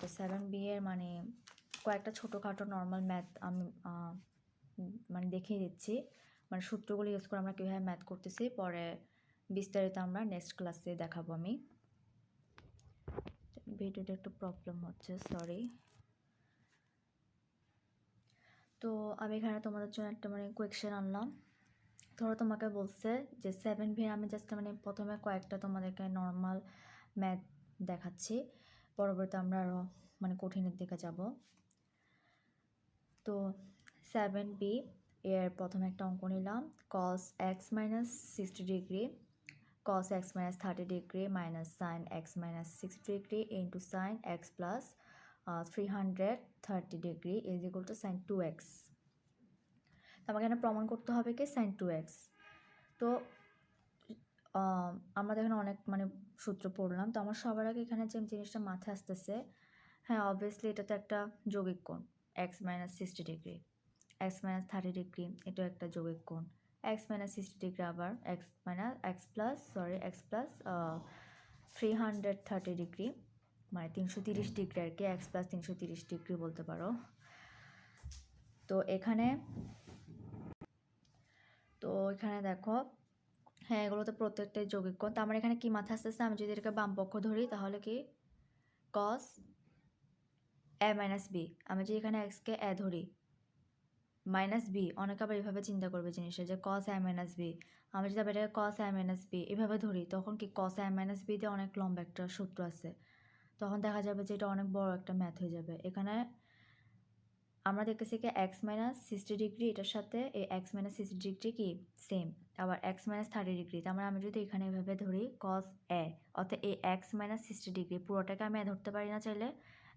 তো 7b এর মানে কয়েকটা ছোটোখাটো নর্মাল ম্যাথ আমি মানে দেখিয়ে দিচ্ছি, মানে সূত্রগুলো ইউজ করে আমরা কীভাবে ম্যাথ করতেছি, পরে বিস্তারিত আমরা নেক্সট ক্লাসে দেখাবো আমি। ভিডিওটা একটু প্রবলেম হচ্ছে, সরি। তো আমি এখানে তোমাদের জন্য একটা মানে কোয়েকশন আনলাম। ধরো তোমাকে বলছে যে 7b আমি জাস্ট মানে প্রথমে কয়েকটা তোমাদেরকে নর্মাল ম্যাথ দেখাচ্ছি, পরবর্তীতে আমরা আরও মানে কঠিনের দিকে যাব। তো 7b এর প্রথমে একটা অঙ্ক নিলাম, cos x minus 60 degree cos x minus 30 degree minus sin x minus 60 degree into sin x plus 330 degree is equal to sin 2x। আমাকে এখানে প্রমাণ করতে হবে কি sin 2x। তো আমরা এখানে অনেক মানে সূত্র পড়লাম, তো আমার সবার আগে এখানে যে জিনিসটা মাথায় আসতেছে, হ্যাঁ অবভিয়াসলি এটা তো একটা যৌগিক কোণ, x minus 60 degree x minus 30 degree, এটাও একটা যৌগিক কোণ, x minus 60 ডিগ্রি আবার x plus 330 ডিগ্রি মানে 330 ডিগ্রি আর কি, x plus 330 ডিগ্রি বলতে পারো। তো এখানে দেখো, হ্যাঁ এগুলো তো প্রত্যেকটাই যৌগিক কোণ। তো আমার এখানে কি মাথা আসতেছে, আমি যদি এটাকে বাম পক্ষ ধরি তাহলে কি cos a minus b, আমি যদি এখানে এক্সকে এ ধরি মাইনাস বি, অনেকে আবার এভাবে চিন্তা করবে জিনিসটা যে cos a minus b, আমি যদি আবার এটাকে cos a minus b এভাবে ধরি, তখন কি cos a minus b দিয়ে অনেক লম্বা একটা সূত্র আছে, তখন দেখা যাবে যে এটা অনেক বড় একটা ম্যাথ হয়ে যাবে। এখানে আমরা দেখতেছি কি x minus 60 ডিগ্রি এটার সাথে এই x minus 60 ডিগ্রি কি সেম, আবার x minus 30 ডিগ্রি, তার মানে আমি যদি এখানে এভাবে ধরি cos a, অর্থাৎ এই x minus 60 ডিগ্রি পুরোটাকে আমি ধরতে পারি না, চাইলে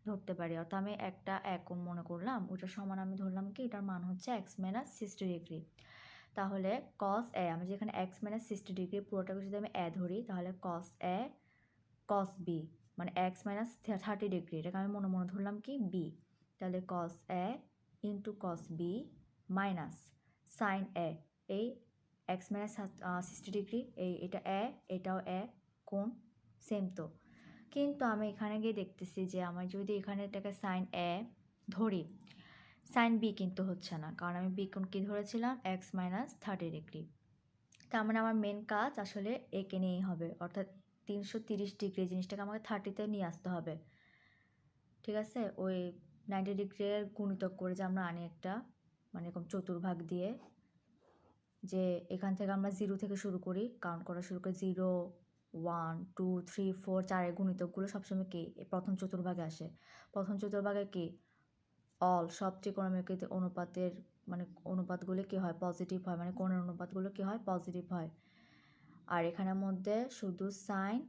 ধরতে পারি, অর্থাৎ আমি একটা একম মনে করলাম, ওটার সমান আমি ধরলাম কি এটার মান হচ্ছে x minus 60 ডিগ্রি। তাহলে cos a, আমি যেখানে x minus 60 ডিগ্রি পুরোটাকে যদি আমি a ধরি, তাহলে cos a cos b মানে x minus 30 ডিগ্রি, এটাকে আমি মনে মনে ধরলাম কি b, তাহলে cos a into cos b minus sin a, এই x minus 60 ডিগ্রি এটা a এটাও a, কোণ সেম তো, কিন্তু আমি এখানে গিয়ে দেখতেছি যে আমার যদি এখানে এটাকে sin a ধরি, sin b কিন্তু হচ্ছে না, কারণ আমি b কোণ কি ধরেছিলাম x minus 30 ডিগ্রি। তার মানে আমার মেন কাজ আসলে একে নিয়েই হবে, অর্থাৎ 330 ডিগ্রি জিনিসটাকে আমাকে 30তে নিয়ে আসতে হবে, ঠিক আছে। ওই 90 ডিগ্রির গুণিতক করে যে আমরা আনি একটা মানে এরকম চতুর্ভাগ দিয়ে, যে এখান থেকে আমরা 0 থেকে শুরু করি, কাউন্ট করা শুরু করি 0 1 2 3 4, 4-এর গুণিতকগুলো সবসময় কি প্রথম চতুর্ভাগে আসে, প্রথম চতুর্ভাগে কি অল সব ত্রিকোণমিতিক অনুপাতের মানে অনুপাতগুলো কি হয় পজিটিভ হয়, মানে কোণের অনুপাতগুলো কি হয় পজিটিভ হয়। আর এখানের মধ্যে শুধু সাইন,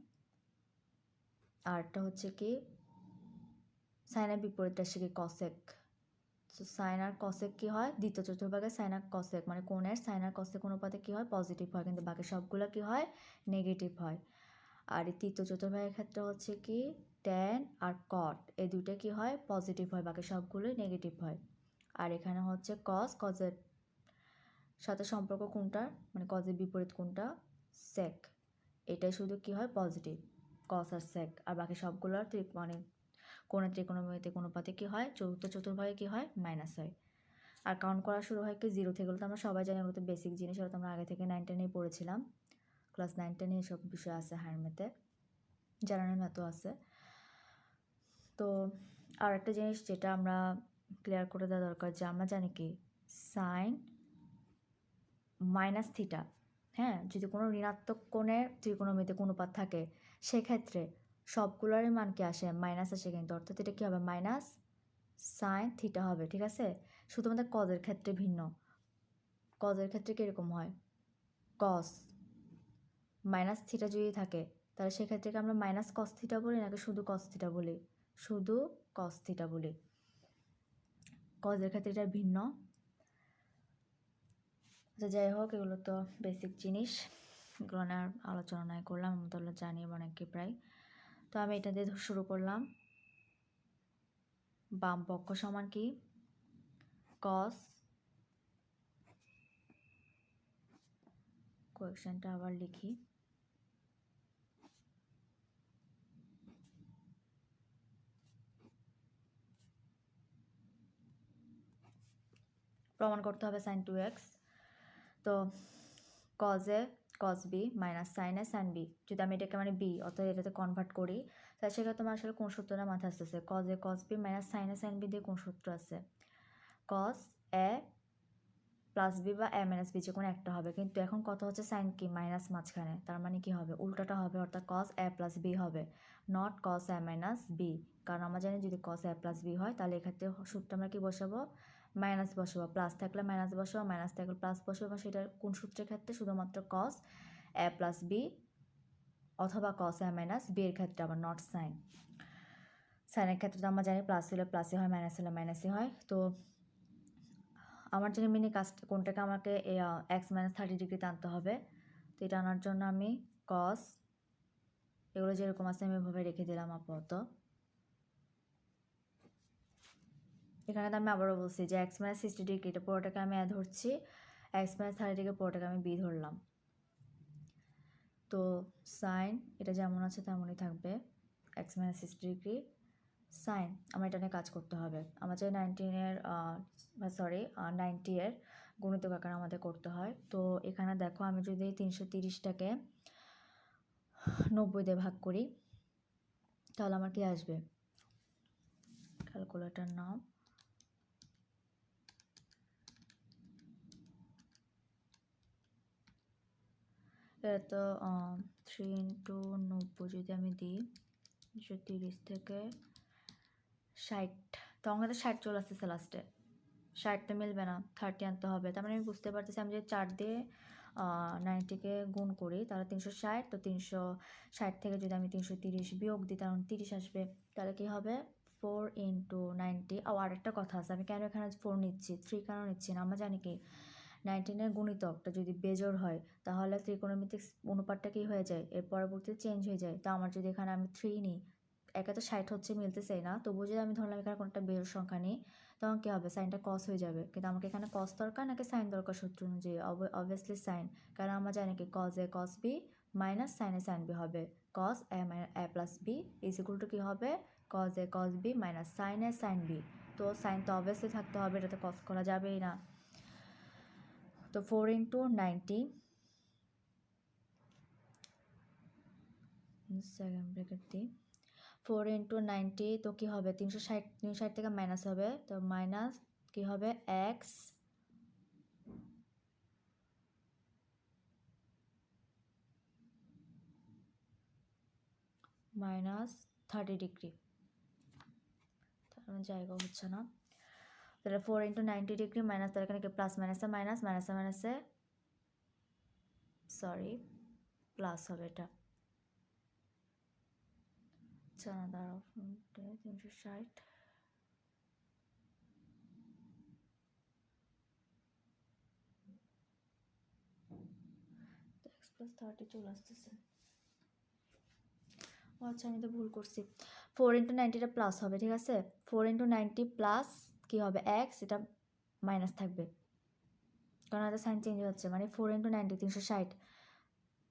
আরটা হচ্ছে কি সাইনের বিপরীতটা আসে কি কসেক। তো সাইন আর কসেক কি হয় দ্বিতীয় চতুর্ভাগে সাইন আর কসেক মানে কোণের সাইন আর কসেক অনুপাতে কি হয় পজিটিভ হয়, কিন্তু বাকি সবগুলো কি হয় নেগেটিভ হয়। আর এই তৃতীয় চতুর্ভাগের ক্ষেত্রে হচ্ছে কি ট্যান আর কট এই দুইটা কি হয় পজিটিভ হয়, বাকি সবগুলোই নেগেটিভ হয়। আর এখানে হচ্ছে কজের সাথে সম্পর্ক কোনটা মানে কজের বিপরীত কোনটা সেক, এটাই শুধু কি হয় পজিটিভ কস আর সেক, আর বাকি সবগুলোর মানে কোণের ত্রিকোণমিতিক অনুপাতে কি হয় চতুর্থ চতুর্ভাগে কি হয় মাইনাস হয়। আর কাউন্ট করা শুরু হয় কি 0 থেকে, তো আমরা সবাই জানি ওগুলো তো বেসিক জিনিস, ওটা আমরা আগে থেকে 9-10-এ পড়েছিলাম, ক্লাস 9-10-এ এসব বিষয় আছে, হায়ার ম্যাথে জানানোর ম্যাথও আছে। তো আর একটা জিনিস যেটা আমরা ক্লিয়ার করে দেওয়া দরকার, যে আমরা জানি কি সাইন মাইনাস থিটা, হ্যাঁ যদি কোনো ঋণাত্মক কোণের ত্রিকোণমিতিক অনুপাত থাকে সেক্ষেত্রে সবগুলোরই মান কি আসে মাইনাস আসে, কিন্তু অর্থাৎ এটা কী হবে মাইনাস সাইন থিটা হবে, ঠিক আছে। শুধুমাত্র কজের ক্ষেত্রে ভিন্ন, কজের ক্ষেত্রে কীরকম হয় কস মাইনাস থিটা যদি থাকে তাহলে সেক্ষেত্রে কি আমরা মাইনাস কস থিটা বলি নাকি শুধু কস থিটা বলি, শুধু কস থিটা বলি, কজের ক্ষেত্রে এটা ভিন্ন। আচ্ছা যাই হোক এগুলো তো বেসিক জিনিস, এগুলো না আলোচনা নাই করলাম, আমি তো জানি অনেকে প্রায়। তো আমি এটা দিয়ে শুরু করলাম, বাম পক্ষ সমান কি কস, কোয়েকশনটা আবার লিখি, প্রমাণ করতে হবে sin 2x। তো cos a cos b minus sin a sin b, যদি আমি এটাকে মানে b অর্থাৎ এটাতে কনভার্ট করি, তাহলে সেক্ষেত্রে তোমার আসলে কোন সূত্রটা মাথায় আসতেছে? cos a cos b minus sin a sin b দিয়ে কোন সূত্র আছে? cos a প্লাস বি বা এ মাইনাস বি যে কোনো একটা হবে, কিন্তু এখন কথা হচ্ছে সাইন কি মাইনাস মাঝখানে, তার মানে কি হবে? উল্টাটা হবে, অর্থাৎ cos a প্লাস বি হবে, not cos a minus B. কারণ আমরা জানি যদি cos a প্লাস বি হয় তাহলে এক্ষেত্রে সূত্র আমরা কি বসাবো? মাইনাস বসাবো, প্লাস থাকলে মাইনাস বসাবো, মাইনাস থাকলে প্লাস বসাবো। সেটা কোন সূত্রের ক্ষেত্রে? শুধুমাত্র cos a প্লাস বি অথবা cos a মাইনাস বি এর ক্ষেত্রে, আবার নট সাইন। সাইনের ক্ষেত্রে তো আমরা জানি প্লাস হলে প্লাসই হয়, মাইনাস হলে মাইনাসই হয়। তো আমার জন্য মিনি কাজটা কোনটাকে আমাকে এক্স মাইনাস 30 ডিগ্রিতে আনতে হবে। তো এটা আনার জন্য আমি কস এগুলো যেরকম আছে আমি এভাবে রেখে দিলাম আপাতত। এখানে তো আমি আবারও বলছি যে এক্স মাইনাস 60 ডিগ্রি এটা পুরোটাকে আমি এ ধরছি, এক্স মাইনাস 30 ডিগ্রি পুরোটাকে আমি বি ধরলাম। তো সাইন এটা যেমন আছে তেমনই থাকবে, এক্স মাইনাস 60 ডিগ্রি সাইন। আমার এটা নিয়ে কাজ করতে হবে। আমার যে 90 এর গণিতক আকার আমাদের করতে হয়। তো এখানে দেখো আমি যদি 330টাকে 90 দিয়ে ভাগ করি তাহলে আমার কি আসবে? ক্যালকুলেটর নাও। এটা তো 3 ইন্টু 90 যদি আমি দিই 330 থেকে 60, তো আমাদের 60 চলে আসতেছে লাস্টে। 60 তো মিলবে না, 30 আনতে হবে। তার মানে আমি বুঝতে পারতেছি আমি যদি 4 দিয়ে 90কে গুণ করি তাহলে 360, তো 360 থেকে যদি আমি 330 বিয়োগ দিই তাহলে 30 আসবে। তাহলে কি হবে? 4 ইন্টু 90। আর একটা কথা আছে, আমি কেন এখানে 4 নিচ্ছি, 3 কেন নিচ্ছি না? আমরা জানি কি 19-এর গুণিতকটা যদি বেজোড় হয় তাহলে ত্রিকোণমিতিক অনুপাতটা কি হয়ে যায়, এর পরবর্তীতে চেঞ্জ হয়ে যায়। তো আমার যদি এখানে আমি 3 নিই, একে তো 60 হচ্ছে, মিলতেছেই না। তবুও যদি আমি ধরলাম এখানে কোনোটা বেজোড় সংখ্যা নিই তখন কী হবে? সাইনটা কস হয়ে যাবে। কিন্তু আমাকে এখানে কস দরকার নাকি সাইন দরকার সূত্র অনুযায়ী? অবভিয়াসলি সাইন, কারণ আমরা জানি কি cos A cos B minus sine A sine B হবে। Cos A plus B is equal to কী হবে? Cos A cos B minus sine A sine B. তো সাইন তো অবভিয়াসলি থাকতে হবে, এটাতে কস করা যাবেই না। তো 4 ইন্টু 90 সেকেন্ড ব্র্যাকেট দিই, 4 ইন্টু 90 তো কী হবে? 360 থেকে মাইনাস হবে, তো মাইনাস কী হবে? X minus 30 degree. তার জায়গা হচ্ছে না, তাহলে 4 ইন্টু 90 ডিগ্রি মাইনাস, তাহলে এখানে কি প্লাস মাইনাসে মাইনাস, মাইনাসে মাইনাসে সরি প্লাস হবে এটা। আচ্ছা দাঁড়াও, 360 এক্স প্লাস 30 চলে আসতেছে। ও আচ্ছা, আমি তো ভুল করছি। 4 ইন্টু 90টা প্লাস হবে, ঠিক আছে? 4 ইন্টু 90 প্লাস কী হবে? এক্স, এটা মাইনাস থাকবে কারণ এটা সাইন চেঞ্জ হচ্ছে, মানে 4 ইন্টু 90 360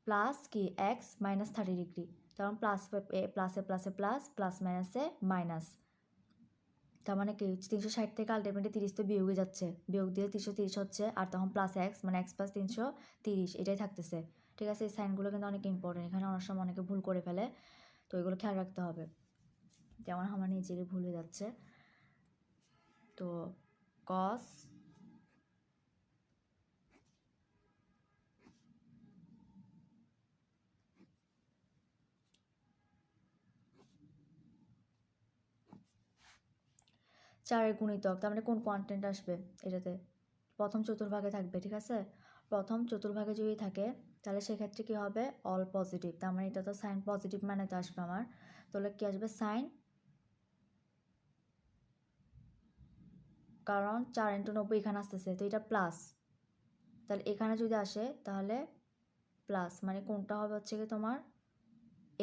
প্লাস কি এক্স মাইনাস 30 ডিগ্রি, তখন প্লাস প্লাসে প্লাসে প্লাস, প্লাস মাইনাসে মাইনাস। তার মানে কি 360 থেকে আলটিমেটলি 30 তো বিয়োগে যাচ্ছে, বিয়োগ দিয়ে 330 হচ্ছে, আর তখন প্লাস এক্স মানে এক্স প্লাস 330 এটাই থাকতেছে। ঠিক আছে, এই সাইনগুলো কিন্তু অনেক ইম্পর্টেন্ট, এখানে অনেক সময় অনেকে ভুল করে ফেলে, তো এগুলো খেয়াল রাখতে হবে। যেমন আমার নিজেরই ভুল হয়ে যাচ্ছে। তো কস চারের গুণিতক, তার মানে কোন কোয়ান্টেন্ট আসবে এটাতে? প্রথম চতুর্ভাগে থাকবে, ঠিক আছে? প্রথম চতুর্ভাগে যদি থাকে তাহলে সেক্ষেত্রে কী হবে? অল পজিটিভ, তার মানে এটা তো সাইন পজিটিভ মানে তো আসবে আমার, তাহলে কী আসবে? সাইন, কারণ 4 ইন্টু 90 এখানে আসতেছে, তো এটা প্লাস, তাহলে এখানে যদি আসে তাহলে প্লাস, মানে কোনটা হবে হচ্ছে কি তোমার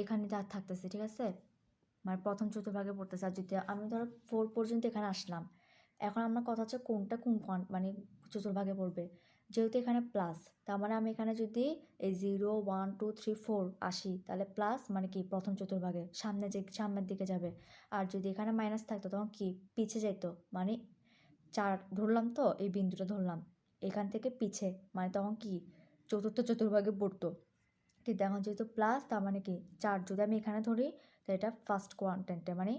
এখানে থাকতেছে, ঠিক আছে? মানে প্রথম চতুর্ভাগে পড়তেছে। আর যদি আমি ধরো 4 পর্যন্ত এখানে আসলাম, এখন আমার কথা হচ্ছে কোনটা কোন মানে চতুর্ভাগে পড়বে। যেহেতু এখানে প্লাস, তার মানে আমি এখানে যদি এই 0 1 2 3 4 আসি তাহলে প্লাস মানে কি প্রথম চতুর্ভাগে সামনের দিকে যাবে। আর যদি এখানে মাইনাস থাকতো তখন কি পিছিয়ে যাইতো, মানে 4 ধরলাম, তো এই বিন্দুটা ধরলাম এখান থেকে পিছে, মানে তখন কি চতুর্থ চতুর্ভাগে পড়তো, ঠিক এখন যেহেতু প্লাস তার মানে কি 4 যদি আমি এখানে ধরি তো এটা ফার্স্ট কোয়াড্রেন্টে মানে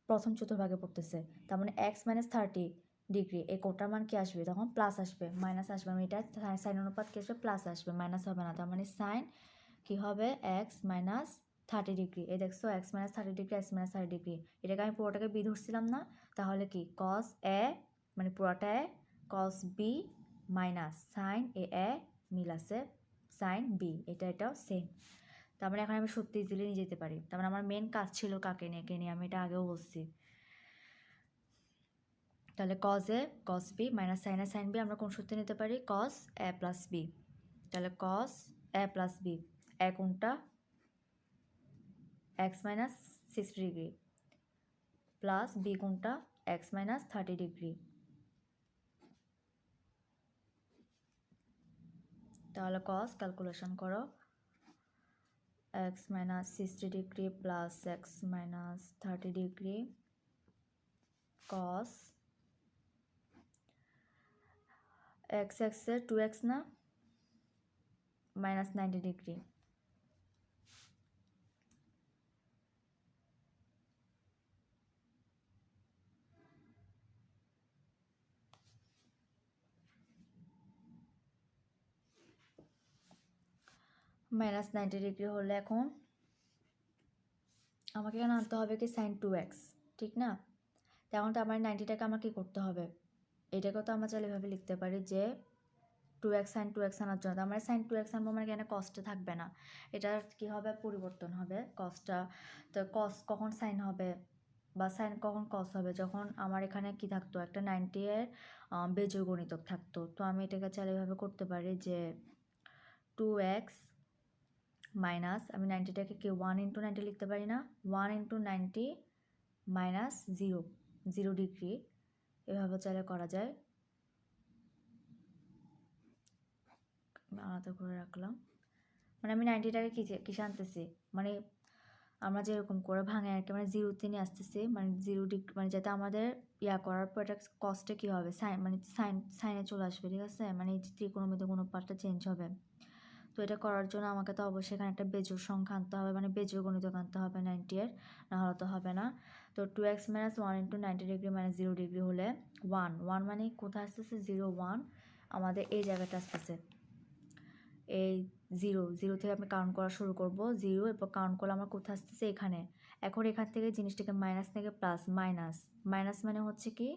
প্রথম চতুর্ভাগে পড়তেছে, তার মানে x - 30 ডিগ্রি এই কোণটার মান কি আসবে, তখন প্লাস আসবে, মাইনাস আসবে, আমি এটা সাইন অনুপাত কি আসবে, প্লাস আসবে, মাইনাস হবে না, তার মানে সাইন কি হবে x - 30 ডিগ্রি। এই দেখছো x - 30 ডিগ্রি, x - 30 ডিগ্রি, এটাকে আমি পুরোটাকে বি ধরছিলাম না, তাহলে কি cos a মানে পুরোটা a cos b minus sine a মিল আছে সাইন b, এটাও সেম। তার মানে এখন আমি সত্যি ইজিলি নিয়ে যেতে পারি, তার মানে আমার মেন কাজ ছিল কাকে নিয়ে, কে নিয়ে, আমি এটা আগেও বলছি। তাহলে cos a cos b minus sine a sine b আমরা কোন সূত্রে নিতে পারি, cos a প্লাস b। তাহলে cos a plus b, a কোনটা x - 60 ডিগ্রি প্লাস b কোনটা x - 30 ডিগ্রি। তাহলে cos ক্যালকুলেশন করো, x - 60 degree plus x - 30 degree cos x এর 2x না -90 ডিগ্রি, -90 ডিগ্রি হলে এখন আমাকে এখানে আনতে হবে কি sin 2x, ঠিক না? তেমন তো আমার 90টাকে আমার কী করতে হবে, এটাকেও তো আমরা চাইলে এভাবে লিখতে পারি যে 2x sin 2x আনার জন্য, আমার sin 2x আনবো মানে এখানে কস্টে থাকবে না, এটার কী হবে পরিবর্তন হবে কস্টটা। তো কস কখন সাইন হবে বা সাইন কখন কস হবে, যখন আমার এখানে কি থাকতো একটা 90 এর বেজোড় গণিতক থাকতো, তো আমি এটাকে চাইলে এভাবে করতে পারি যে 2x মাইনাস, আমি 90টাকে কি 1 × 90 লিখতে পারি না, 1 × 90 মাইনাস 0 ডিগ্রি, এভাবে চাইলে করা যায়। আলাদা করে রাখলাম, মানে আমি 90টাকে কিসে আনতেছি, মানে আমরা যেরকম করে ভাঙে আর কি, মানে 0তে নিয়ে আসতেছি, মানে 0 ডিগ্রি, মানে যাতে আমাদের করার পর এটা কস্টে কী হবে সাইন, মানে সাইনে চলে আসবে, ঠিক আছে, মানে এই ত্রিকোণমিতির অনুপাতটা চেঞ্জ হবে। তো এটা করার জন্য আমাকে তো অবশ্যই এখানে একটা বেজোড় সংখ্যা আনতে হবে, মানে বেজোড় গণিতক আনতে হবে 90 এর, না হলে তো হবে না। তো 2x - 1 × 90 ডিগ্রি - 0 ডিগ্রি হলে 1 মানে কোথায় আসতেছে 0 1 আমাদের এই জায়গাটা আসতেছে, এই 0 থেকে আমি কাউন্ট করা শুরু করব, 0 এরপর কাউন্ট করলে আমার কোথায় আসতেছে এখানে। এখন এখান থেকে জিনিসটাকে মাইনাস থেকে প্লাস, মাইনাস মানে হচ্ছে কি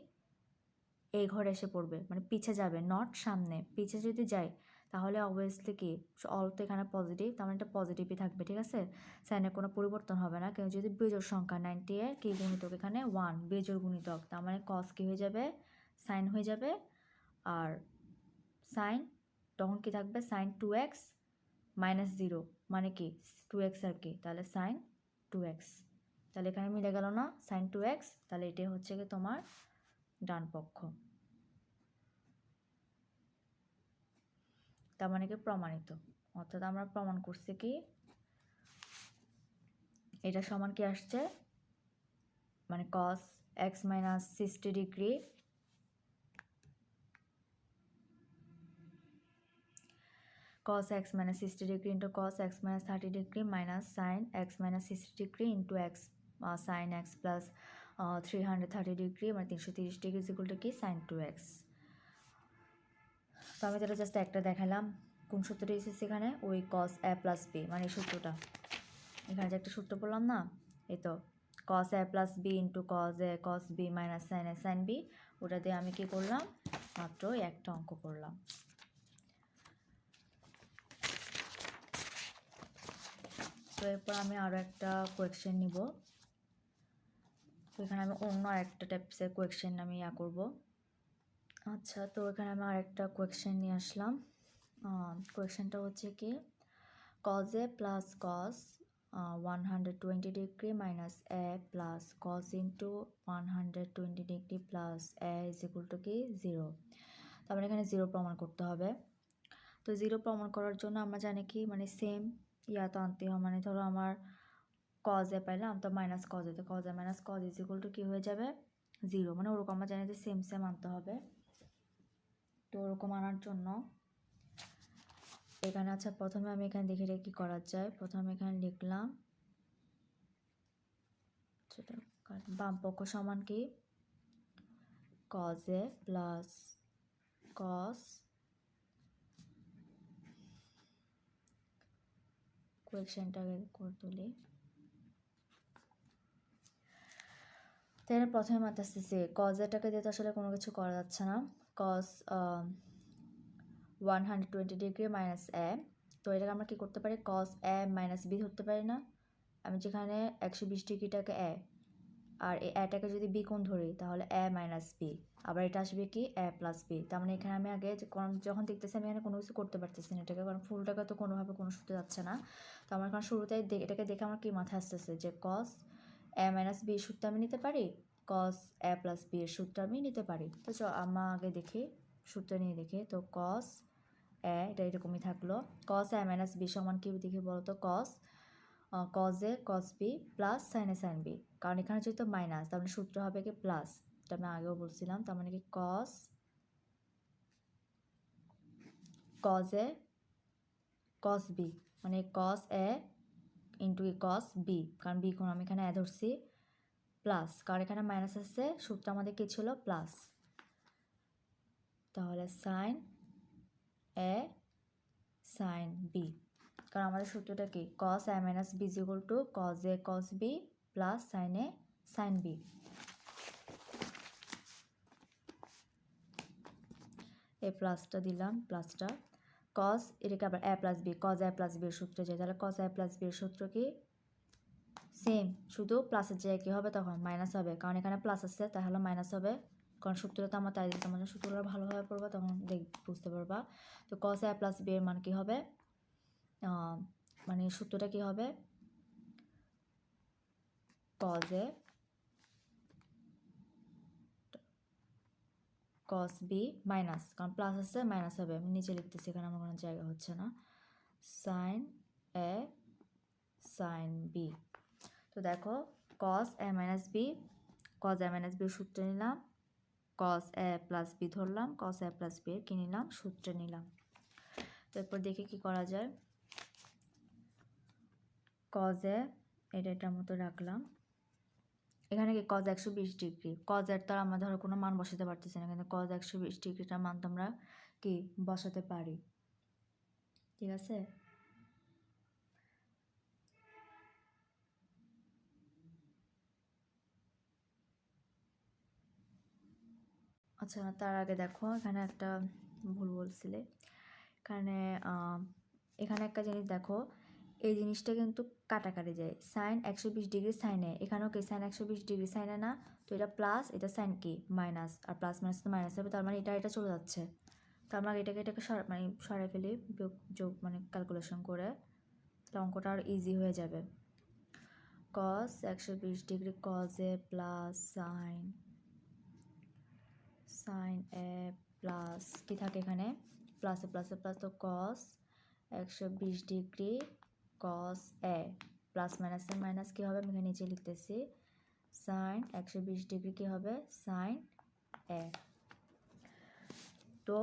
এই ঘরে এসে পড়বে, মানে পিছে যাবে, নট সামনে, পিছে যদি যাই তাহলে অবভিয়াসলি কি অল তো এখানে পজিটিভ, তার মানে এটা পজিটিভই থাকবে, ঠিক আছে, সাইনের কোনো পরিবর্তন হবে না। কিন্তু যদি বেজোড় সংখ্যা 90 এর কি গুণিতক এখানে 1 বেজোড় গুণিতক, তার মানে কস কি হয়ে যাবে সাইন হয়ে যাবে, আর সাইন তখন কি থাকবে সাইন 2x - 0 মানে কি 2x আর কি, তাহলে সাইন 2x, তাহলে এখানে মিলে গেল না সাইন 2x, তাহলে এটাই হচ্ছে কি তোমার ডান পক্ষ, তার মানে কি প্রমাণিত, অর্থাৎ আমরা প্রমাণ করছি কি এটা সমান কি আসছে, মানে cos x - 60 degree cos x - 60 degree into cos x - 30 degree minus sine x - 60 degree into x sine x plus 330 degree মানে 330 ডিগ্রি ইকুয়াল টু কি সাইন 2x। তো আমি তাহলে জাস্ট একটা দেখালাম, কোন সূত্রটা এসেছে এখানে, ওই cos a প্লাস b, মানে এই সূত্রটা, এখানে যে একটা সূত্র বললাম না, এই তো cos a plus b into cos a cos b minus sine a sine b, ওটা দিয়ে আমি কি করলাম মাত্র একটা অঙ্ক করলাম। তো এরপর আমি আরও একটা কোয়েশ্চেন নিব, তো এখানে আমি অন্য আরেকটা টাইপসের কোয়েশ্চেন আমি করব। আচ্ছা, তো এখানে আমি আরেকটা কোয়েশ্চেন নিয়ে আসলাম, কোয়েশ্চেনটা হচ্ছে কি cos a plus cos 120 degree minus a plus cos into 120 degree plus a is equal to কি 0, তার মানে এখানে 0 প্রমাণ করতে হবে। তো 0 প্রমাণ করার জন্য আমরা জানি কি মানে সেম তো আনতে হয়, মানে ধরো আমার cos a পাইলাম তো মাইনাস cos a, তো cos a minus cos is equal to কী হয়ে যাবে 0, মানে ওরকম আমরা জানি যে সেম সেম আনতে হবে। তো ওরকম আনার জন্য এখানে আচ্ছা প্রথমে আমি এখানে দেখে রেখে কী করা যায়। প্রথমে এখানে লিখলাম সেটা বাম পক্ষ সমান কি cos a প্লাস cos কোয়েকশনটাকে করে তুলি। তাই প্রথমে মাত্রা আসতেছে cos এটাকে দিয়ে তো আসলে কোনো কিছু করা যাচ্ছে না। cos 120 ডিগ্রি মাইনাস a, তো এটাকে আমরা কী করতে পারি cos a মাইনাস b ধরতে পারি না। আমি যেখানে 120 ডিগ্রিটাকে a আর এই এটাকে যদি b কোণ ধরি তাহলে a মাইনাস b, আবার এটা আসবে কি a প্লাস b। তার মানে এখানে আমি আগে যখন দেখতেছি আমি এখানে কোনো কিছু করতে পারতেছি না এটাকে, কারণ ফুলটাকে তো কোনোভাবে কোনো সূত্রে যাচ্ছে না। তো আমার কারণ শুরুতেই এটাকে দেখে আমার কি মাথায় আসতেছে যে cos a মাইনাস b সূত্র আমি নিতে পারি, cos a প্লাস b এর সূত্র আমি নিতে পারি। তো আমরা আগে দেখি সূত্র নিয়ে দেখি। তো cos a এটা এরকমই থাকলো, cos a মাইনাস b সমান কি দেখি বলতো cos a cos b plus sin a sin b, কারণ এখানে যেহেতু মাইনাস তার মানে সূত্র হবে কি প্লাস, এটা আমি আগেও বলছিলাম। তার মানে কি cos a cos b মানে cos a into cos b, কারণ b কোণ আমি এখানে ধরছি, প্লাস কারণ এখানে মাইনাস আছে সূত্র আমাদের কি ছিল প্লাস, তাহলে sin a sin b, কারণ আমাদের সূত্রটা কি cos a minus b is equal to cos a cos b plus sin a sin b। এই প্লাসটা দিলাম, প্লাসটা cos এটাকে আবার a plus b cos a plus b এর সূত্রে যায়, তাহলে cos a plus b এর সূত্র কি সেম, শুধু প্লাসের জায়গায় কী হবে তখন মাইনাস হবে, কারণ এখানে প্লাস আছে তাহলে মাইনাস হবে, কারণ সূত্রটা তো আমার তাই দিতে আমার সূত্রগুলো ভালোভাবে পড়বা তখন বুঝতে পারবা। তো cos a plus b এর মান কী হবে, মানে সূত্রটা কী হবে cos a cos b minus, কারণ প্লাস আছে মাইনাস হবে, আমি নিচে লিখতেছি এখানে আমার কোনো জায়গা হচ্ছে না, sin a sin b। তো দেখো cos a minus b cos a minus b সূত্রে নিলাম, cos a plus b ধরলাম, cos a plus b এর কী নিলাম সূত্রে নিলাম। তারপর দেখি কি করা যায়। cos a এটার মতো রাখলাম, এখানে কি cos 120 ডিগ্রি, cos এর তো আমরা ধরো কোনো মান বসাতে পারতেছি না, কিন্তু cos 120 ডিগ্রিটার মান তো আমরা কি বসাতে পারি, ঠিক আছে। আচ্ছা তার আগে দেখো এখানে একটা ভুল বলছিলে, এখানে একটা জিনিস দেখো, এই জিনিসটা কিন্তু কাটাকাটি যায়, সাইন 120 ডিগ্রি সাইনে, এখানেও কি সাইন 120 ডিগ্রি সাইনে না, তো এটা প্লাস এটা সাইন কি মাইনাস, আর প্লাস মাইনাস তো মাইনাস হবে, তার মানে এটা চলে যাচ্ছে, তার মানে এটাকে মানে সরাই ফেলি যোগ মানে ক্যালকুলেশন করে, তাহলে অঙ্কটা আর ইজি হয়ে যাবে। cos 120 degree cos a plus sine A plus কি থাকে এখানে প্লাসে প্লাসে প্লাস, তো cos 120 degree cos a plus মাইনাসে মাইনাস কী হবে আমি এখানে নিচে লিখতেছি সাইন 120 ডিগ্রি কী হবে সাইন a। তো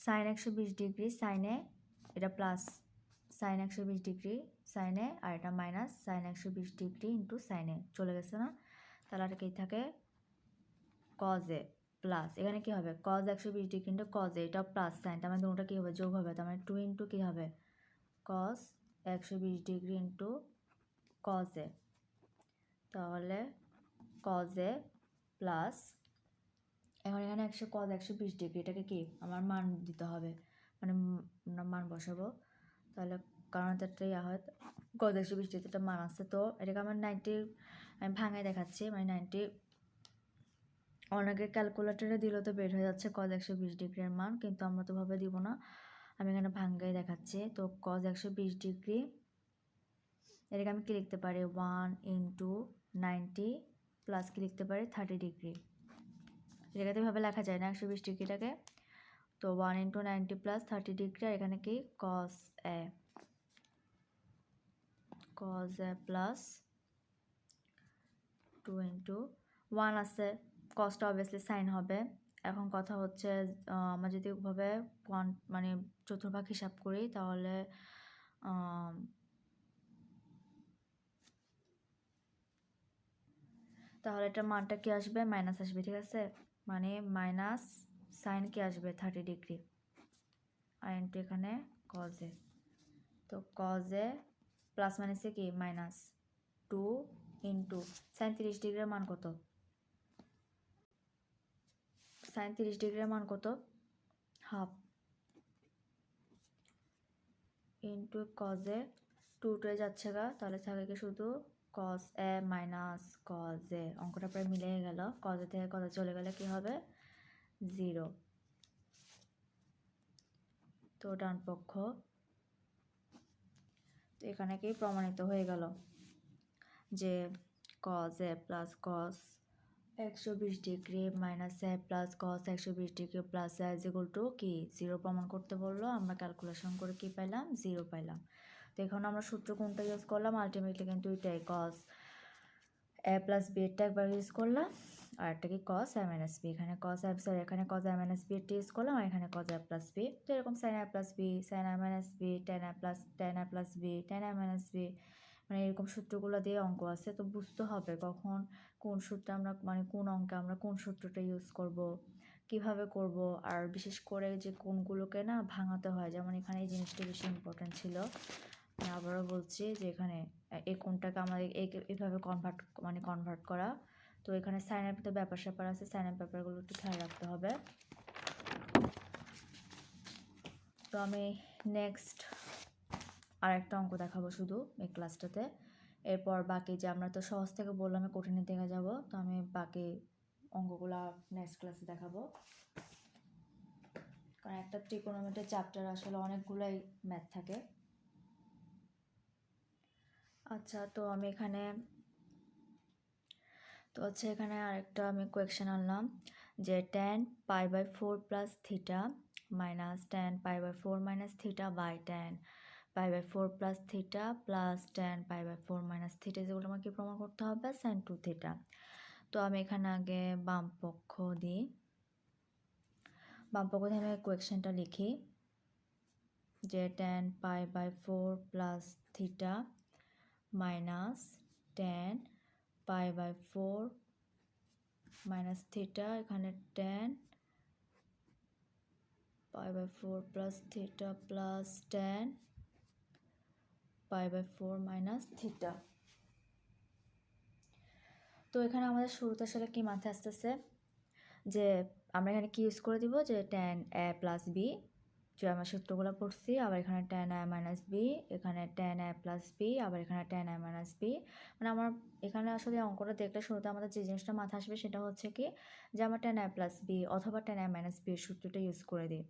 সাইন 120 ডিগ্রি সাইনে এটা প্লাস সাইন 120 ডিগ্রি সাইনে, আর এটা মাইনাস সাইন 120 ডিগ্রি ইন্টু সাইনে চলে গেছে না, তাহলে আর কি থাকে cos a প্লাস এখানে কী হবে cos 120 degree into cos a, এটা প্লাস সাইন, তার মানে দুটোটা কী হবে যোগ হবে, তার মানে 2 ইন্টু কী হবে cos 120 degree into cos a, তাহলে cos a প্লাস এখন এখানে cos 120 ডিগ্রি এটাকে কি আমার মান দিতে হবে, মানে মান বসাবো, তাহলে কারণ একটা ইয়া হয় cos 120 ডিগ্রি একটা মান আছে, তো এটাকে আমার 90 আমি ভাঙায় দেখাচ্ছি, মানে 90 অনেকে ক্যালকুলেটরে দিলেও তো বের হয়ে যাচ্ছে cos 120 ডিগ্রির মান, কিন্তু আমরা তো ভাবে দিব না, আমি এখানে ভাঙ্গাই দেখাচ্ছি। তো cos 120 ডিগ্রি এটাকে আমি কি লিখতে পারি 1 ইন্টু 90 প্লাস কি লিখতে পারি 30 ডিগ্রি, এটাকে তো ভাবে লেখা যায় না 120 ডিগ্রিটাকে, তো 1 ইন্টু 90 প্লাস 30 ডিগ্রি, আর এখানে কি cos a প্লাস 2 ইন্টু 1 আছে, কসটা অবভিয়াসলি সাইন হবে। এখন কথা হচ্ছে আমরা যদি ওভাবে মানে চতুর্ভাগ হিসাব করি তাহলে তাহলে এটার মানটা কি আসবে? মাইনাস আসবে, ঠিক আছে? মানে মাইনাস সাইন কি আসবে? 30 ডিগ্রি আর ইন্টু এখানে কজে, তো কজে প্লাস মাইনাসে কি মাইনাস 2 ইন্টু সাইন 30 ডিগ্রির মান কত? সাইন 30 ডিগ্রির মান কত? হাফ ইন্টু কজে 2 টু যাচ্ছে গা, তাহলে থাকে কি শুধু কস এ মাইনাস কজ এ। অঙ্কটা প্রায় মিলে গেল। কজে থেকে কজে চলে গেলে কি হবে? 0। তো ডান পক্ষ, তো এখানে কি প্রমাণিত হয়ে গেল যে cause A plus cos 120 degree minus A plus cos 120 degree plus A is equal to কি 0 প্রমাণ করতে বললো। আমরা ক্যালকুলেশন করে কি পাইলাম? 0 পাইলাম। তো এখন আমরা সূত্র কোনটা ইউজ করলাম? আলটিমেটলি কিন্তু এটাই, কস এ প্লাস বি এরটা একবার ইউজ করলাম আর একটা কি কস এ মাইনাস বি। এখানে কস এ, সরি এখানে কস এ মাইনাস বি এরটা ইউজ করলাম আর এখানে কস এ প্লাস বি। তো এরকম sign A plus B, sign A minus B, ten A plus B, ten A minus B, মানে এরকম সূত্রগুলো দিয়ে অঙ্ক আছে। তো বুঝতে হবে কখন কোন সূত্রে আমরা, মানে কোন অঙ্কে আমরা কোন সূত্রটা ইউজ করব, কিভাবে করব, আর বিশেষ করে যে কোনগুলোকে না ভাঙাতে হয়। যেমন এখানে এই জিনিসটা বেশি ইম্পর্টেন্ট ছিল। আমি আবারও বলছি যে এখানে এই কোনটাকে আমাদের এইভাবে কনভার্ট করা। তো এখানে সাইনের ভিতরে ব্যাপার স্যাপার আছে, সাইনের ব্যাপারগুলো একটু খেয়াল রাখতে হবে। তো আমি নেক্সট আর একটা অঙ্ক দেখাবো শুধু এই ক্লাসটাতে। এরপর বাকি যে আমরা তো সহজ থেকে বললাম কঠিনের দিকে যাব, তো আমি বাকি অঙ্কগুলা নেক্সট ক্লাসে দেখাবো। কারণ একটা ট্রিকোনোমেট্রি চ্যাপ্টার আসলে অনেকগুলাই ম্যাথ থাকে। আচ্ছা, তো আমি এখানে এখানে আরেকটা আমি কোয়েকশন আনলাম যে tan π/4 plus theta minus tan π/4 minus theta by tan π/4 plus theta plus tan π/4 minus theta, যেগুলো আমাকে প্রমাণ করতে হবে sin 2 থিটা। তো আমি এখানে আগে বাম পক্ষ দিই, আমি কোয়েকশনটা লিখি যে tan π/4 plus theta minus tan π/4 minus theta, এখানে tan π/4 plus theta plus tan π/4 minus theta. তো এখানে আমাদের শুরুতে আসলে কি মাথায় আসতেছে যে আমরা এখানে কি ইউজ করে দিব যে tan a প্লাস বি, যে আমরা সূত্রগুলো পড়ছি। আবার এখানে tan a মাইনাস বি, এখানে tan a প্লাস বি, আবার এখানে tan a মাইনাস বি। মানে আমার এখানে আসলে অঙ্কটা দেখলে শুরুতে আমাদের যে জিনিসটা মাথায় আসবে সেটা হচ্ছে কি যে আমরা tan a প্লাস বি অথবা tan a মাইনাস বি এর সূত্রটা ইউজ করে দিই।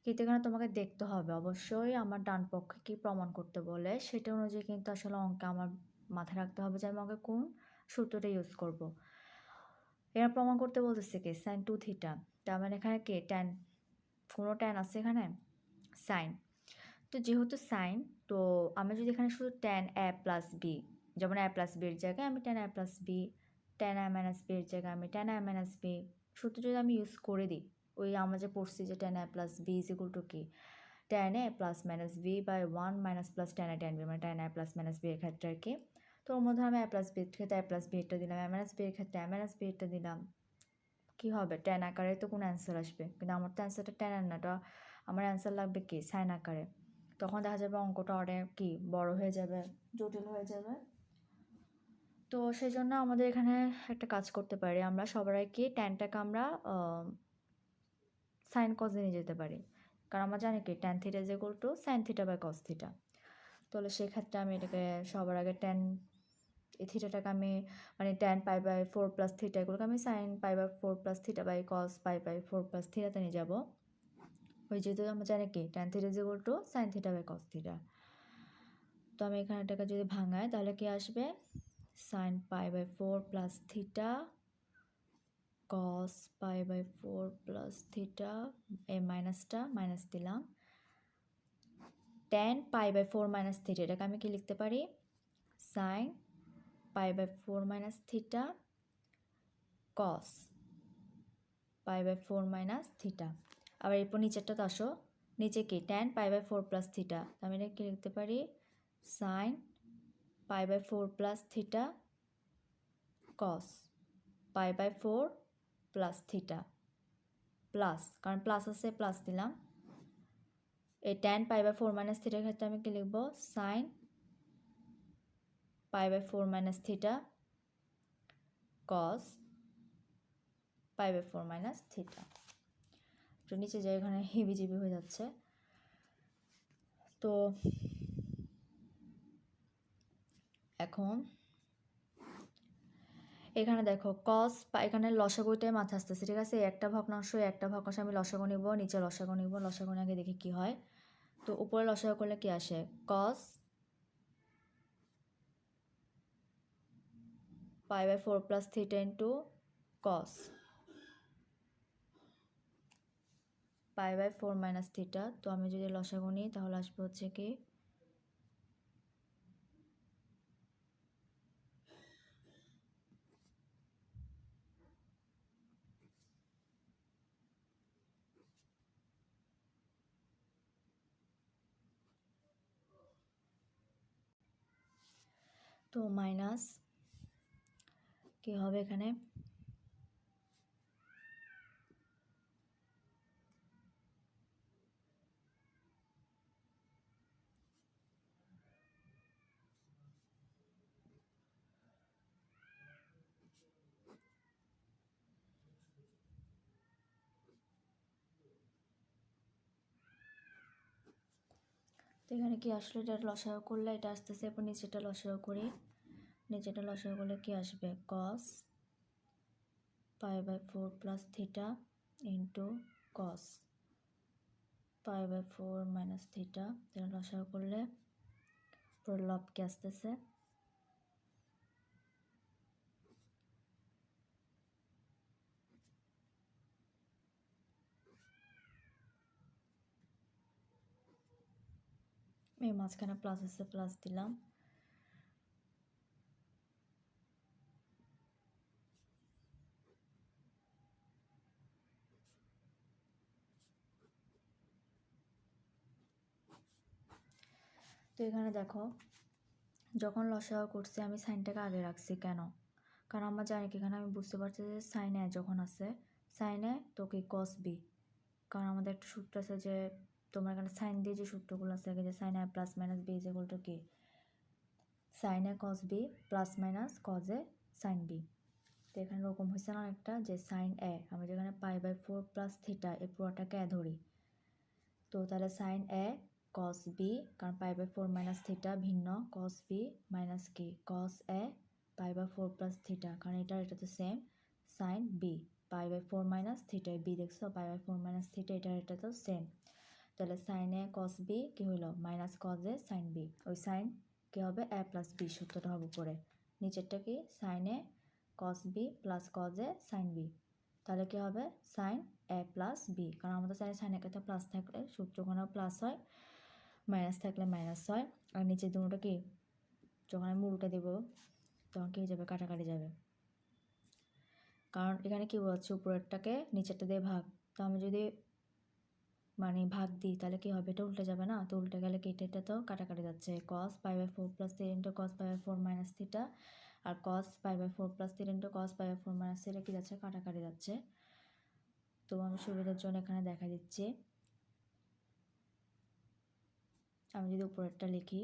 কিন্তু এখানে তোমাকে দেখতে হবে অবশ্যই আমার ডান পক্ষে কি প্রমাণ করতে বলে সেটা অনুযায়ী কিন্তু আসলে অঙ্কে আমার মাথায় রাখতে হবে যে আমি অঙ্কে কোন সূত্রটা ইউজ করব। এরা প্রমাণ করতে বলতেছে কি সাইন 2 থিটা, তার মানে এখানে কি ট্যান, কোনো ট্যান আছে এখানে? সাইন। তো যেহেতু সাইন, তো আমি যদি এখানে শুধু ট্যান এ প্লাস বি, যেমন এ প্লাস বির জায়গায় আমি tan A plus B, tan A minus বির জায়গায় আমি ট্যান এ মাইনাস বি সূত্র যদি আমি ইউজ করে দিই, ওই আমরা যে পড়ছি যে tan A plus B is equal to কি tan A plus minus B by 1 minus plus tan A tan B, মানে tan A plus minus B এর ক্ষেত্রে আর কি। তো ওর মধ্যে আমি এ প্লাস বির ক্ষেত্রে এ প্লাস বি এরটা দিলাম, এ মাইনাস বি এর ক্ষেত্রে এ মাইনাস বি এরটা দিলাম। কী হবে? ট্যান আকারে তো কোনো অ্যান্সার আসবে, কিন্তু আমার তো অ্যান্সারটা ট্যান না, তো আমার অ্যান্সার লাগবে কি সাইন আকারে। তখন দেখা যাবে অঙ্কটা অনেক কি বড় হয়ে যাবে, জটিল হয়ে যাবে। তো সেই জন্য আমাদের এখানে একটা কাজ করতে পারি, আমরা সবাই কি ট্যানটাকে আমরা সাইন কজে নিয়ে যেতে পারি। কারণ আমরা জানি কি tan theta is equal to sine theta by cos theta. তাহলে সেক্ষেত্রে আমি এটাকে সবার আগে ট্যান এই থিটাটাকে আমি মানে ট্যান π/4 প্লাস থিটা এগুলোকে আমি sine π/4 plus theta by cos π/4 plus থিটাতে নিয়ে যাবো। ওই যেহেতু আমরা জানি কি tan theta is equal to sine theta by cos theta. তো আমি এখানে এটাকে যদি ভাঙাই তাহলে কি আসবে sine π/4 plus theta cos π/4 plus theta, এই মাইনাসটা মাইনাস দিলাম, ট্যান π/4 মাইনাস থিটা, এটাকে আমি কি লিখতে পারি sine π/4 minus theta cos π/4 minus theta. আবার এরপর নিচেরটা তো আসো, নিচে কি tan π/4 প্লাস থিটা, আমি এটা কি লিখতে পারি sine π/4 plus theta cos π/4 plus theta plus, কারণ প্লাস আছে প্লাস দিলাম, এই tan π/4 মাইনাস থিটার ক্ষেত্রে আমি কি লিখবো sine π/4 minus theta cos π/4 minus theta. তো নিচে যে এখানে হিবিজিবি হয়ে যাচ্ছে। তো এখন এখানে দেখো কস, এখানে লসাগুটাই মাথা আসতেছে, ঠিক আছে, একটা ভগ্নাংশ আমি লসাগু নিব, নিচে লসাগু নিব, লসাগু আগে দেখি কি হয়। তো উপরে লসাগু করলে কি আসে cos π/4 plus theta into cos π/4 minus theta. তো আমি যদি লসাগু নিই তাহলে আসবে হচ্ছে কি তো মাইনাস কি হবে এখানে তো এখানে কি আসলে এটা লসাগু করলে এটা আসতেছে, এরপর নিচেটা লসাগু করি, নিচেটা লসাগু করলে কি আসবে cos π/4 plus theta into cos π/4 minus theta. এটা লসাগু করলে পুরো লবকে আসতেছে, এই মাঝখানে প্লাস আছে প্লাস দিলাম। তো এখানে দেখো যখন লসাগু করছি আমি সাইনটাকে আগে রাখছি কেন, কারণ আমরা জানি কি এখানে আমি বুঝতে পারছি যে সাইন এ যখন আছে সাইন এ তো কি কস বি, কারণ আমাদের একটা সূত্র আছে যে তোমার এখানে সাইন দিয়ে যে সূত্রগুলো আছে যে sine A plus minus B is equal to কি sine A cos B plus minus cos A sine B. তো এখানে ওরকম হয়েছে না একটা যে সাইন এ আমি যেখানে π/4 প্লাস থিটা এই পুরোটাকে এ ধরি, তো তাহলে সাইন এ কস বি, কারণ π/4 মাইনাস থিটা ভিন্ন কস বি মাইনাস কি কস এ π/4 প্লাস থিটা, কারণ এটা তো same sine B π/4 minus theta, B দেখছো π/4 মাইনাস থিটা এটা তো সেম, তাহলে সাইন এ কস বি কি হলো minus cos A sine B, ওই সাইন কি হবে এ প্লাস বি সূত্রটা হবে উপরে, নিচেরটা কি sine A cos B plus cos A sine B, তাহলে কি হবে সাইন এ প্লাস বি, কারণ আমাদের সাইনের ক্ষেত্রে প্লাস থাকলে সূত্র ওখানে প্লাস হয়, মাইনাস থাকলে মাইনাস হয়, আর নিচের দুটোটা কি যখন আমি উল্টে দেবো তখন কি হয়ে যাবে কাটাকাটি যাবে, কারণ এখানে কি বলছে উপরেরটাকে নিচেরটা দিয়ে ভাগ, তো আমি যদি মানে ভাগ দিই তাহলে কি হবে এটা উল্টে যাবে না, তো উল্টে গেলে কি এটা তো কাটাকাটি যাচ্ছে, cos π/4 plus theta into cos π/4 minus theta আর cos π/4 plus theta into cos π/4 minus theta কি যাচ্ছে কাটাকাটি যাচ্ছে। তো আমি সুবিধার জন্য এখানে দেখা দিচ্ছি, আমি যদি উপরেরটা লিখি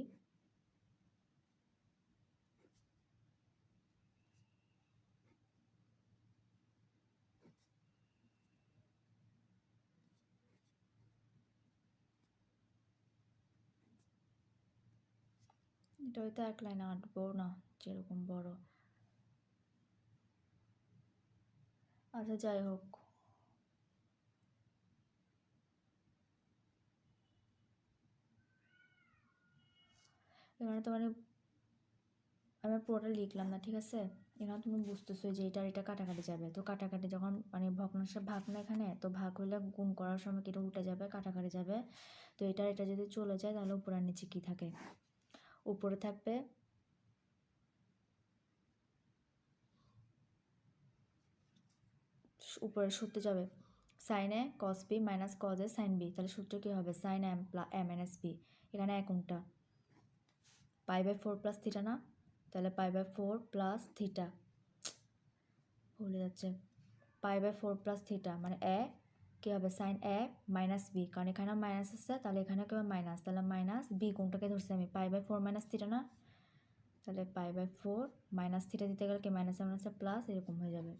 এটা হয়তো এক লাইনে আঁটবো না যেরকম বড়, আচ্ছা যাই হোক এখানে তো মানে আমি পুরোটা লিখলাম না, ঠিক আছে, এখানে তুমি বুঝতেছো যে এটা কাটাকাটি যাবে, তো কাটাকাটি যখন মানে ভগ্নাংশের ভাগ না এখানে, তো ভাগ হলে গুণ করার সময় কি এটা উল্টে যাবে কাটাকাটি যাবে, তো এটা যদি চলে যায় তাহলে উপরে আর নিচে কি থাকে, উপরে থাকবে উপরের সূত্রে যাবে sine A cos B minus cos A sine B, তাহলে সূত্র কী হবে সাইন এম মাইনাস বি, এখানে কোনটা π/4 প্লাস থিটা না, তাহলে π/4 প্লাস থিটা, ভুলে যাচ্ছে π/4 প্লাস থিটা মানে এ কী হবে সাইন এ মাইনাস বি, কারণ এখানে মাইনাস আছে তাহলে এখানে কী হবে মাইনাস, তাহলে মাইনাস বি কোনটাকে ধরছি আমি π/4 মাইনাস থিটা না, তাহলে π/4 মাইনাস থিটা দিতে গেলে কি মাইনাস মাইনাসে প্লাস এরকম হয়ে যাবে।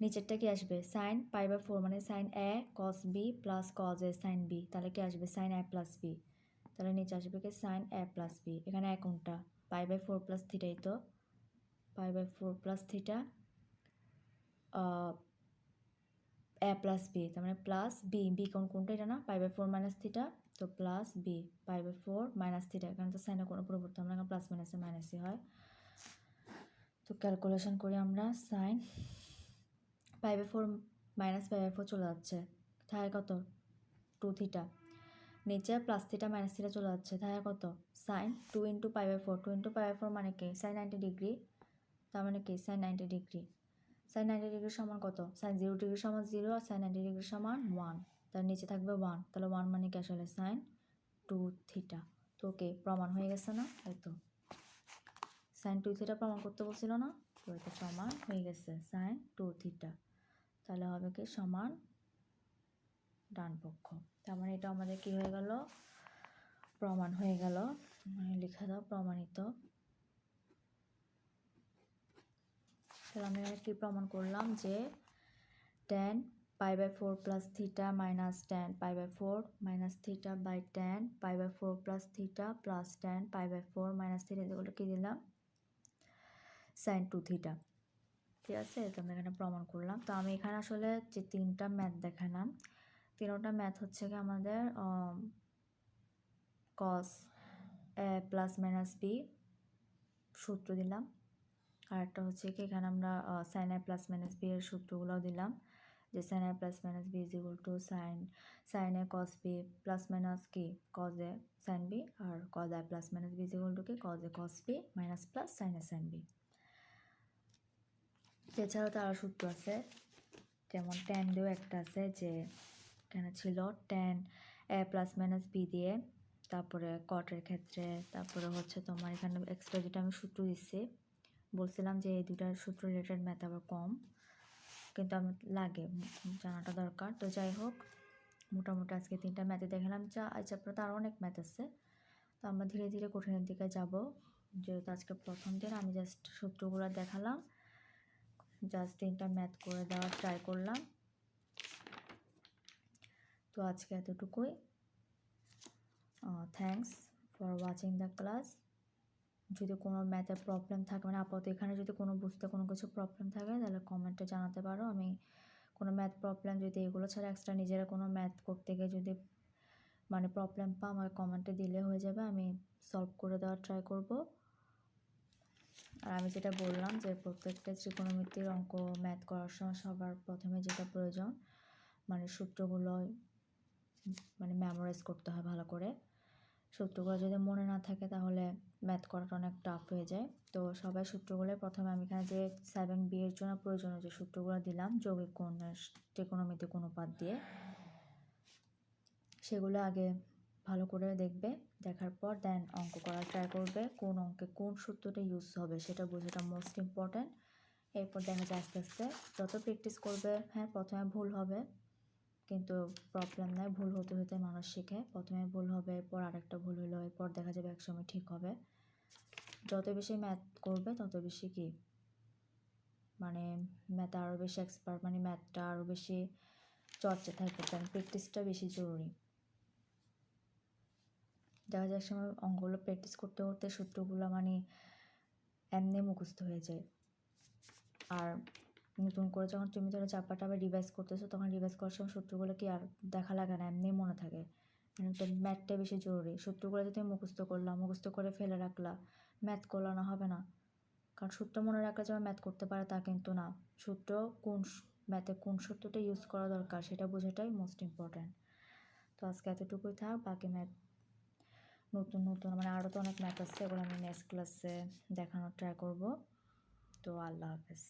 নিচেরটা কি আসবে সাইন π/4 মানে sine A cos B plus cos A sine B, তাহলে কি আসবে সাইন এ প্লাস বি, তাহলে নিচে আসবে কি সাইন এ প্লাস বি, এখানে কোনটা π/4 প্লাস থিটাই তো π/4 প্লাস থিটা এ প্লাস বি, তার মানে প্লাস বি, বি কোনটা এটা না π/4 মাইনাস থিটা, তো প্লাস বি π/4 মাইনাস থিটা, এখানে তো সাইনের কোনো পরিবর্তন আমরা এখানে প্লাস মাইনাসে মাইনাসই হয়। তো ক্যালকুলেশন করি আমরা সাইন π/4 মাইনাস π/4 চলে যাচ্ছে, থাকে কত 2 থিটা, নিচে প্লাস থিটা মাইনাস থিটা চলে যাচ্ছে, থাকে কত সাইন 2 ইন্টু π/4, 2 ইন্টু π/4 মানে কি সাইন 90 ডিগ্রি, তার মানে কি সাইন 90 ডিগ্রি, সাইন 90 ডিগ্রি সমান কত সাইন 0 ডিগ্রি সমান 0 আর সাইন 90 ডিগ্রি সমান 1, তার নিচে থাকবে 1, তাহলে 1 মানে কি আসলে সাইন 2 থিটা। তো ওকে প্রমাণ হয়ে গেছে না, এই তো সাইন 2 থিটা প্রমাণ করতে বলছিল না, তো এটা প্রমাণ হয়ে গেছে সাইন 2 থিটা, তাহলে হবে কি সমান ডান পক্ষ, তার মানে এটা আমাদের কি হয়ে গেল প্রমাণ হয়ে গেল, মানে লিখে দাও প্রমাণিত। তাহলে আমি কি প্রমাণ করলাম যে tan π/4 plus theta minus tan π/4 minus theta by tan π/4 plus theta plus tan π/4 minus theta যেগুলো কি দিলাম সাইন 2 থিটা, ঠিক আছে, তো আমি এখানে প্রমাণ করলাম। তো আমি এখানে আসলে যে 3টা ম্যাথ দেখালাম 3টা ম্যাথ হচ্ছে কি আমাদের cos A plus minus B সূত্র দিলাম, আর একটা হচ্ছে কি এখানে আমরা sine A plus minus B এর সূত্রগুলোও দিলাম, যে sine A plus minus B is equal to sine A cos B plus minus কি কজ এ সাইন বি, আর cos A plus minus B is equal to কি cos A cos B minus plus sine A sine B. এছাড়াও তো আরও সূত্র আছে, যেমন tan দিয়েও একটা আছে, যে এখানে ছিল tan A plus minus B দিয়ে, তারপরে কটের ক্ষেত্রে, তারপরে হচ্ছে তোমার এখানে এক্সট্রা যেটা আমি সূত্র দিচ্ছি বলছিলাম যে এই দুটার সূত্র রিলেটেড ম্যাথ আবার কম, কিন্তু আমার লাগে জানাটা দরকার। তো যাই হোক মোটামুটি আজকে 3টা ম্যাথে দেখালাম, এই চ্যাপ্টারে তো আরও অনেক ম্যাথ আছে, তো আমরা ধীরে ধীরে কঠিনের দিকে যাব, যেহেতু আজকে প্রথম দিন আমি জাস্ট সূত্রগুলো দেখালাম, জাস্ট 3টা ম্যাথ করে দেওয়ার ট্রাই করলাম। তো আজকে এতটুকুই, thanks for watching the class. যদি কোনো ম্যাথের প্রবলেম থাকে মানে আপাতত এখানে যদি কোনো বুঝতে কোনো কিছু প্রবলেম থাকে তাহলে কমেন্টে জানাতে পারো, আমি কোনো ম্যাথ প্রবলেম যদি এগুলো ছাড়া এক্সট্রা নিজেরা কোনো ম্যাথ করতে গিয়ে যদি মানে প্রবলেম পাও আমাকে কমেন্টে দিলে হয়ে যাবে, আমি সলভ করে দেওয়ার ট্রাই করব। আর আমি যেটা বললাম যে প্রত্যেকটা ত্রিকোণমিতির অঙ্ক ম্যাথ করার সময় সবার প্রথমে যেটা প্রয়োজন মানে সূত্রগুলো মানে মেমোরাইজ করতে হয় ভালো করে, সূত্রগুলো যদি মনে না থাকে তাহলে ম্যাথ করাটা অনেক টাফ হয়ে যায়। তো সবাই সূত্রগুলো প্রথমে আমি এখানে যে 7B এর জন্য প্রয়োজনীয় যে সূত্রগুলো দিলাম যৌগিক কোণের ত্রিকোণমিতিক অনুপাত দিয়ে, সেগুলো আগে ভালো করে দেখবে, দেখার পর দেন অঙ্ক করার ট্রাই করবে, কোন অঙ্কে কোন সূত্রটা ইউজ হবে সেটা বোঝাটা মোস্ট ইম্পর্ট্যান্ট। এরপর দেখা যায় আস্তে আস্তে যত প্র্যাকটিস করবে, হ্যাঁ প্রথমে ভুল হবে কিন্তু প্রবলেম নাই, ভুল হতে হতে মানুষ শেখে, প্রথমে ভুল হবে এরপর আরেকটা ভুল হলো এরপর দেখা যাবে একসময় ঠিক হবে। যত বেশি ম্যাথ করবে তত বেশি কি মানে ম্যাথ আরও বেশি এক্সপার্ট, মানে ম্যাথটা আরও বেশি চর্চা থাকবে, কারণ প্র্যাকটিসটা বেশি জরুরি। দেখা যায় একসময় অঙ্কগুলো প্র্যাকটিস করতে করতে সূত্রগুলো মানে এমনি মুখস্থ হয়ে যায়, আর নতুন করে যখন তুমি ধরো চাপাটা আবার রিভাইজ করতেছো তখন রিভাইজ করার সময় সূত্রগুলো কি আর দেখা লাগে না, এমনি মনে থাকে, মানে ম্যাথটা বেশি জরুরি। সূত্রগুলো যদি মুখস্থ করলাম, মুখস্থ করে ফেলে রাখলা, ম্যাথ করলা না হবে না, কারণ সূত্র মনে রাখলে যেমন ম্যাথ করতে পারে তা কিন্তু না, সূত্র কোন ম্যাথে কোন সূত্রটা ইউজ করা দরকার সেটা বোঝাটাই মোস্ট ইম্পর্ট্যান্ট। তো আজকে এতটুকুই থাক, বাকি ম্যাথ নতুন নতুন মানে আরও তো অনেক ম্যাথ আছে, এগুলো আমি নেক্সট ক্লাসে দেখানোর ট্রাই করব। তো আল্লাহ হাফেজ।